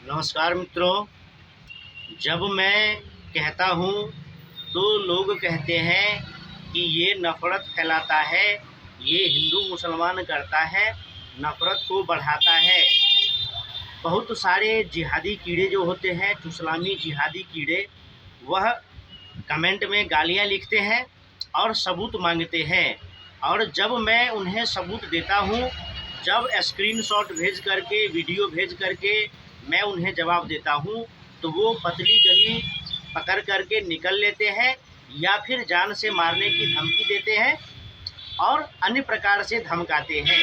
नमस्कार मित्रों। जब मैं कहता हूँ तो लोग कहते हैं कि ये नफ़रत फैलाता है, ये हिंदू मुसलमान करता है, नफ़रत को बढ़ाता है। बहुत सारे जिहादी कीड़े जो होते हैं, इस्लामी जिहादी कीड़े, वह कमेंट में गालियाँ लिखते हैं और सबूत मांगते हैं। और जब मैं उन्हें सबूत देता हूँ, जब स्क्रीनशॉट भेज करके, वीडियो भेज करके मैं उन्हें जवाब देता हूँ, तो वो पतली गली पकड़ करके निकल लेते हैं या फिर जान से मारने की धमकी देते हैं और अन्य प्रकार से धमकाते हैं।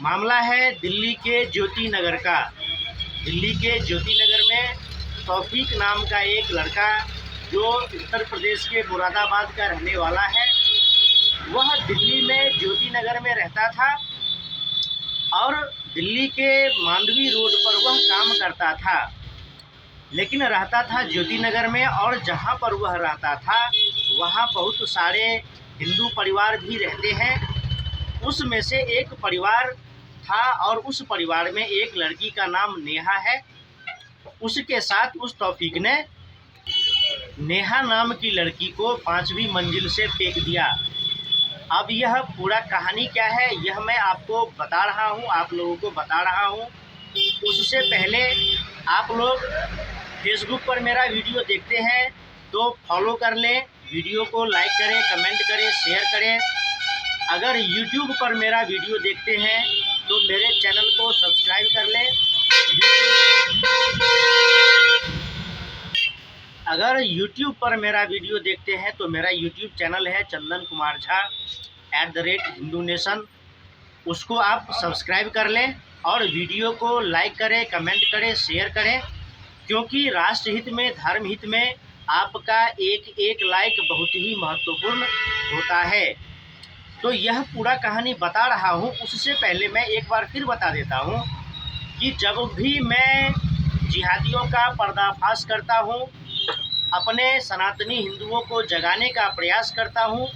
मामला है दिल्ली के ज्योति नगर का। दिल्ली के ज्योति नगर में तौफीक नाम का एक लड़का, जो उत्तर प्रदेश के मुरादाबाद का रहने वाला है, वह दिल्ली में ज्योति नगर में रहता था और दिल्ली के मांडवी रोड पर वह काम करता था, लेकिन रहता था ज्योति नगर में। और जहाँ पर वह रहता था वहाँ बहुत सारे हिंदू परिवार भी रहते हैं। उसमें से एक परिवार था और उस परिवार में एक लड़की का नाम नेहा है। उसके साथ उस तौफीक ने नेहा नाम की लड़की को 5वीं मंजिल से फेंक दिया। अब यह पूरा कहानी क्या है, यह मैं आपको बता रहा हूँ, आप लोगों को बता रहा हूँ। उससे पहले आप लोग फेसबुक पर मेरा वीडियो देखते हैं तो फॉलो कर लें, वीडियो को लाइक करें, कमेंट करें, शेयर करें। अगर यूट्यूब पर मेरा वीडियो देखते हैं तो मेरे चैनल को सब्सक्राइब कर लें। अगर YouTube पर मेरा वीडियो देखते हैं तो मेरा YouTube चैनल है चंदन कुमार झा @हिंदू नेशन, उसको आप सब्सक्राइब कर लें और वीडियो को लाइक करें, कमेंट करें, शेयर करें, क्योंकि राष्ट्र हित में, धर्म हित में आपका एक एक लाइक बहुत ही महत्वपूर्ण होता है। तो यह पूरा कहानी बता रहा हूँ। उससे पहले मैं एक बार फिर बता देता हूँ कि जब भी मैं जिहादियों का पर्दाफाश करता हूँ, अपने सनातनी हिंदुओं को जगाने का प्रयास करता हूँ,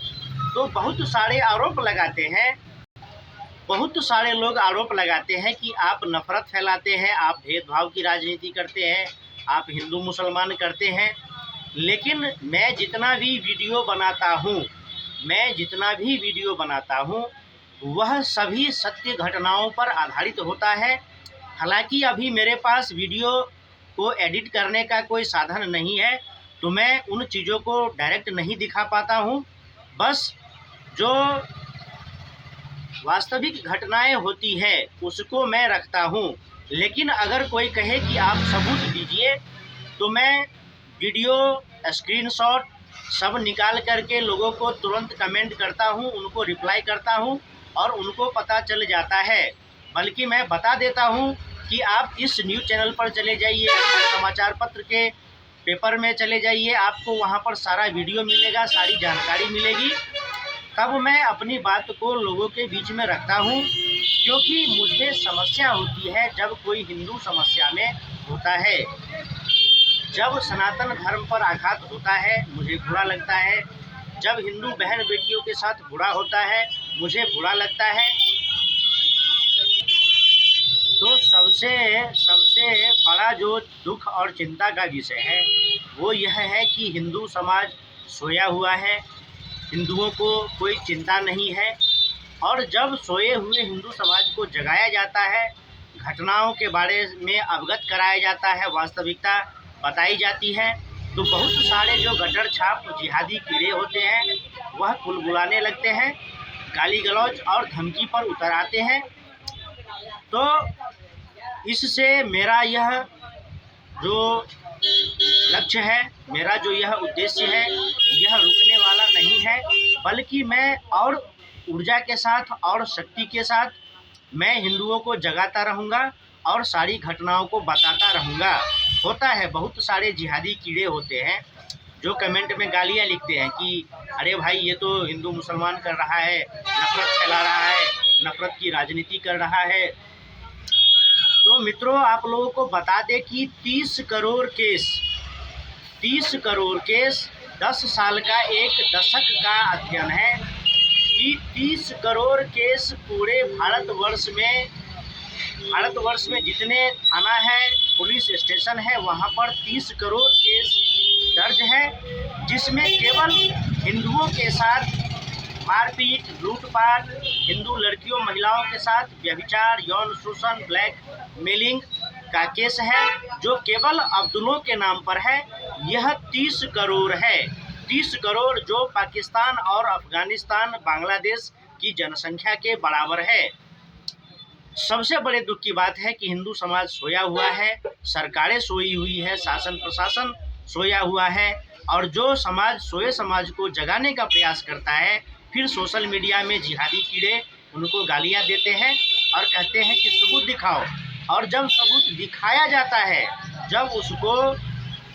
तो बहुत सारे आरोप लगाते हैं। बहुत सारे लोग आरोप लगाते हैं कि आप नफ़रत फैलाते हैं, आप भेदभाव की राजनीति करते हैं, आप हिंदू मुसलमान करते हैं। लेकिन मैं जितना भी वीडियो बनाता हूँ वह सभी सत्य घटनाओं पर आधारित होता है। हालांकि अभी मेरे पास वीडियो को एडिट करने का कोई साधन नहीं है, तो मैं उन चीज़ों को डायरेक्ट नहीं दिखा पाता हूँ। बस जो वास्तविक घटनाएं होती है उसको मैं रखता हूँ। लेकिन अगर कोई कहे कि आप सबूत दीजिए, तो मैं वीडियो, स्क्रीनशॉट सब निकाल करके लोगों को तुरंत कमेंट करता हूँ, उनको रिप्लाई करता हूँ और उनको पता चल जाता है। बल्कि मैं बता देता हूँ कि आप इस न्यूज़ चैनल पर चले जाइए, समाचार पत्र के पेपर में चले जाइए, आपको वहाँ पर सारा वीडियो मिलेगा, सारी जानकारी मिलेगी। तब मैं अपनी बात को लोगों के बीच में रखता हूँ, क्योंकि मुझे समस्या होती है जब कोई हिंदू समस्या में होता है, जब सनातन धर्म पर आघात होता है मुझे बुरा लगता है, जब हिंदू बहन बेटियों के साथ बुरा होता है मुझे बुरा लगता है। तो सबसे बड़ा जो दुख और चिंता का विषय है वो यह है कि हिंदू समाज सोया हुआ है, हिंदुओं को कोई चिंता नहीं है। और जब सोए हुए हिंदू समाज को जगाया जाता है, घटनाओं के बारे में अवगत कराया जाता है, वास्तविकता बताई जाती है, तो बहुत सारे जो गटर छाप जिहादी कीड़े होते हैं वह बुलबुलाने लगते हैं, गाली गलौज और धमकी पर उतर आते हैं। तो इससे मेरा यह जो लक्ष्य है, मेरा जो यह उद्देश्य है, यह रुकने वाला नहीं है, बल्कि मैं और ऊर्जा के साथ और शक्ति के साथ मैं हिंदुओं को जगाता रहूँगा और सारी घटनाओं को बताता रहूँगा। होता है, बहुत सारे जिहादी कीड़े होते हैं जो कमेंट में गालियाँ लिखते हैं कि अरे भाई ये तो हिंदू मुसलमान कर रहा है, नफ़रत फैला रहा है, नफ़रत की राजनीति कर रहा है। तो मित्रों, आप लोगों को बता दें कि 30 करोड़ केस 10 साल का एक दशक का अध्ययन है कि 30 करोड़ केस पूरे भारतवर्ष में भारतवर्ष में जितने थाना है, पुलिस स्टेशन है, वहाँ पर 30 करोड़ केस दर्ज है, जिसमें केवल हिंदुओं के साथ मारपीट, लूटपाट, हिंदू लड़कियों महिलाओं के साथ व्यभिचार, यौन शोषण, ब्लैकमेलिंग का केस है, जो केवल अब्दुलों के नाम पर है। यह 30 करोड़ है, 30 करोड़, जो पाकिस्तान और अफगानिस्तान, बांग्लादेश की जनसंख्या के बराबर है। सबसे बड़े दुख की बात है कि हिंदू समाज सोया हुआ है, सरकारें सोई हुई है, शासन प्रशासन सोया हुआ है, और जो समाज सोए समाज को जगाने का प्रयास करता है, फिर सोशल मीडिया में जिहादी कीड़े उनको गालियां देते हैं और कहते हैं कि सबूत दिखाओ। और जब सबूत दिखाया जाता है, जब उसको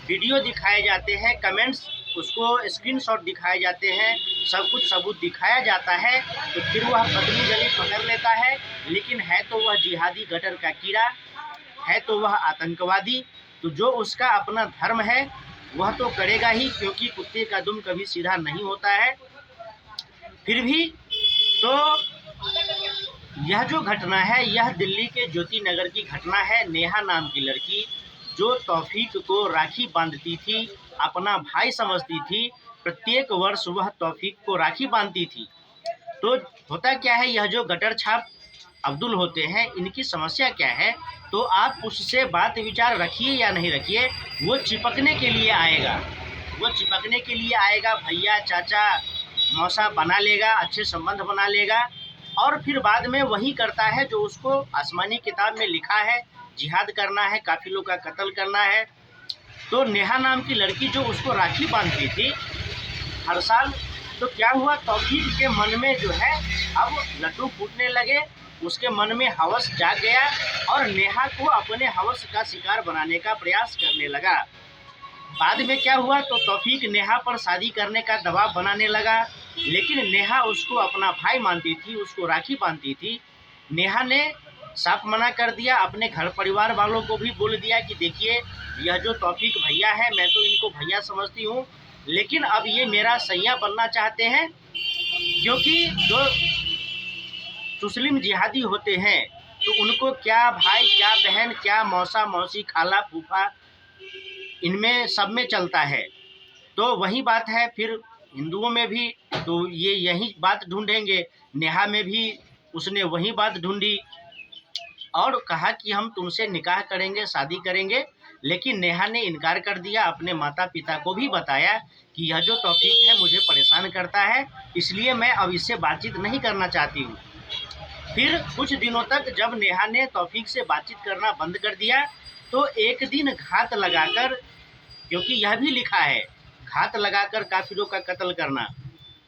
वीडियो दिखाए जाते हैं, कमेंट्स, उसको स्क्रीनशॉट दिखाए जाते हैं, सब कुछ सबूत दिखाया जाता है, तो फिर वह पतली गली पकड़ लेता है। लेकिन है तो वह जिहादी गटर का कीड़ा, है तो वह आतंकवादी। तो जो उसका अपना धर्म है वह तो करेगा ही, क्योंकि कुत्ते का दुम कभी सीधा नहीं होता है। फिर भी तो यह जो घटना है, यह दिल्ली के ज्योति नगर की घटना है। नेहा नाम की लड़की जो तौफीक को राखी बांधती थी, अपना भाई समझती थी, प्रत्येक वर्ष वह तौफीक को राखी बांधती थी। तो होता क्या है, यह जो गटर छाप अब्दुल होते हैं, इनकी समस्या क्या है, तो आप उससे बात विचार रखिए या नहीं रखिए, वो चिपकने के लिए आएगा, वो चिपकने के लिए आएगा। भैया, चाचा, मौसा बना लेगा, अच्छे संबंध बना लेगा, और फिर बाद में वही करता है जो उसको आसमानी किताब में लिखा है, जिहाद करना है, काफिलों का कत्ल करना है। तो नेहा नाम की लड़की जो उसको राखी बांधती थी हर साल, तो क्या हुआ, तौफीक के मन में जो है अब लड्डू फूटने लगे, उसके मन में हवस जाग गया और नेहा को अपने हवस का शिकार बनाने का प्रयास करने लगा। बाद में क्या हुआ, तो तौफीक नेहा पर शादी करने का दबाव बनाने लगा, लेकिन नेहा उसको अपना भाई मानती थी, उसको राखी बांधती थी। नेहा ने साफ मना कर दिया, अपने घर परिवार वालों को भी बोल दिया कि देखिए, यह जो तौफीक भैया है, मैं तो इनको भैया समझती हूँ, लेकिन अब ये मेरा सैया बनना चाहते हैं, क्योंकि जो मुस्लिम जिहादी होते हैं तो उनको क्या भाई, क्या बहन, क्या मौसा, मौसी, खाला, फूफा, इनमें सब में चलता है। तो वही बात है फिर हिंदुओं में भी, तो ये यही बात ढूंढेंगे। नेहा में भी उसने वही बात ढूंढी और कहा कि हम तुमसे निकाह करेंगे, शादी करेंगे, लेकिन नेहा ने इनकार कर दिया। अपने माता पिता को भी बताया कि यह जो तौफीक है मुझे परेशान करता है, इसलिए मैं अब इससे बातचीत नहीं करना चाहती हूँ। फिर कुछ दिनों तक जब नेहा ने तौफीक से बातचीत करना बंद कर दिया, तो एक दिन घात लगाकर, क्योंकि यह भी लिखा है घात लगाकर काफिरों का कत्ल करना,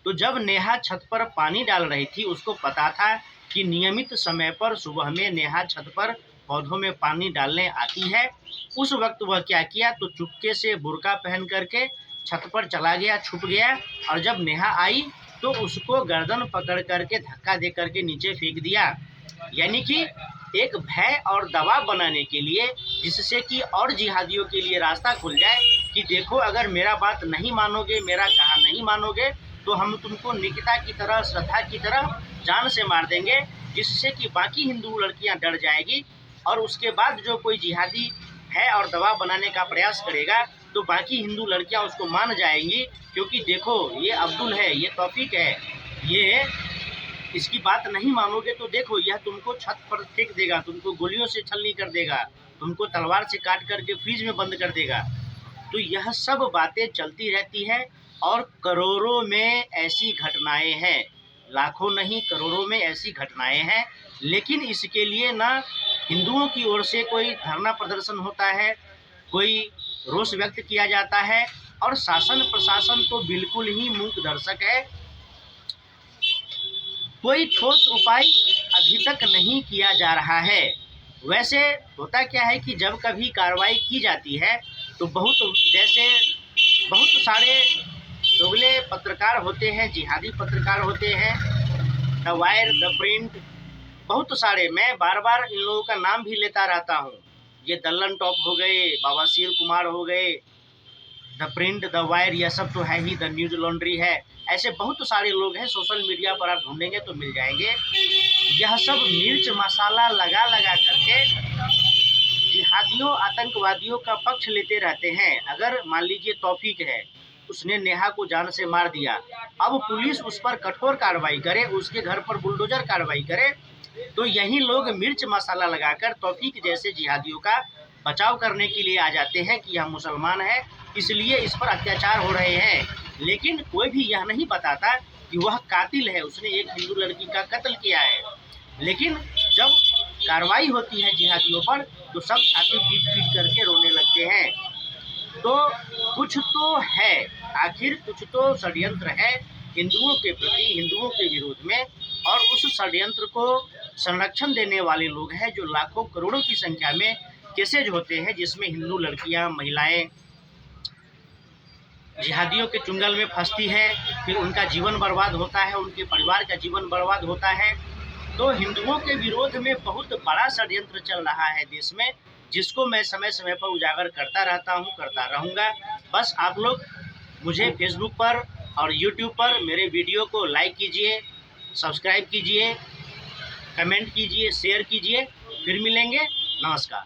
तो जब नेहा छत पर पानी डाल रही थी, उसको पता था कि नियमित समय पर सुबह में नेहा छत पर पौधों में पानी डालने आती है। उस वक्त वह क्या किया, तो चुपके से बुर्का पहन करके छत पर चला गया, छुप गया, और जब नेहा आई तो उसको गर्दन पकड़ करके धक्का दे करके नीचे फेंक दिया। यानी कि एक भय और दबाव बनाने के लिए, जिससे कि और जिहादियों के लिए रास्ता खुल जाए कि देखो, अगर मेरा बात नहीं मानोगे, मेरा कहा नहीं मानोगे, तो हम तुमको निकिता की तरह, श्रद्धा की तरह जान से मार देंगे, जिससे कि बाकी हिंदू लड़कियां डर जाएगी, और उसके बाद जो कोई जिहादी है और दबाव बनाने का प्रयास करेगा तो बाकी हिंदू लड़कियां उसको मान जाएंगी, क्योंकि देखो, ये अब्दुल है, ये तौफीक है, ये इसकी बात नहीं मानोगे तो देखो, यह तुमको छत पर फेंक देगा, तुमको गोलियों से छलनी कर देगा, तुमको तलवार से काट करके फ्रिज में बंद कर देगा। तो यह सब बातें चलती रहती है, और करोड़ों में ऐसी घटनाएं हैं, लाखों नहीं, करोड़ों में ऐसी घटनाएं हैं। लेकिन इसके लिए ना हिंदुओं की ओर से कोई धरना प्रदर्शन होता है, कोई रोष व्यक्त किया जाता है, और शासन प्रशासन तो बिल्कुल ही मूक दर्शक है। कोई ठोस उपाय अभी तक नहीं किया जा रहा है। वैसे होता क्या है कि जब कभी कार्रवाई की जाती है तो बहुत सारे दोगले पत्रकार होते हैं, जिहादी पत्रकार होते हैं, द वायर, द प्रिंट, बहुत सारे, मैं बार बार इन लोगों का नाम भी लेता रहता हूँ। ये दल्लन टॉप हो गए, बाबा शिव कुमार हो गए, द प्रिंट, द वायर, यह सब तो है ही, द न्यूज़ लॉन्ड्री है। ऐसे बहुत सारे लोग हैं, सोशल मीडिया पर आप ढूंढेंगे तो मिल जाएंगे। यह सब मिर्च मसाला लगा लगा करके जिहादियों आतंकवादियों का पक्ष लेते रहते हैं। अगर मान लीजिए तौफीक है, उसने नेहा को जान से मार दिया, अब पुलिस उस पर कठोर कार्रवाई करे, उसके घर पर बुलडोजर कार्रवाई करे, तो यही लोग मिर्च मसाला लगाकर तौफीक जैसे जिहादियों का बचाव करने के लिए आ जाते हैं कि यह मुसलमान है, इसलिए इस पर अत्याचार हो रहे हैं। लेकिन कोई भी यह नहीं बताता कि वह कातिल है, उसने एक हिंदू लड़की का कत्ल किया है। लेकिन जब कार्रवाई होती है जिहादियों पर तो सब छाती पीट पीट करके रोने लगते हैं। तो कुछ तो है, आखिर कुछ तो षड्यंत्र है हिंदुओं के प्रति, हिंदुओं के विरोध में, और उस षड्यंत्र को संरक्षण देने वाले लोग हैं जो लाखों करोड़ों की संख्या में केसेज होते हैं जिसमें हिंदू लड़कियां, महिलाएं जिहादियों के चुंगल में फंसती है, फिर उनका जीवन बर्बाद होता है, उनके परिवार का जीवन बर्बाद होता है। तो हिंदुओं के विरोध में बहुत बड़ा षड्यंत्र चल रहा है देश में, जिसको मैं समय समय पर उजागर करता रहता हूँ, करता रहूँगा। बस आप लोग मुझे फेसबुक पर और यूट्यूब पर मेरे वीडियो को लाइक कीजिए, सब्सक्राइब कीजिए, कमेंट कीजिए, शेयर कीजिए। फिर मिलेंगे, नमस्कार।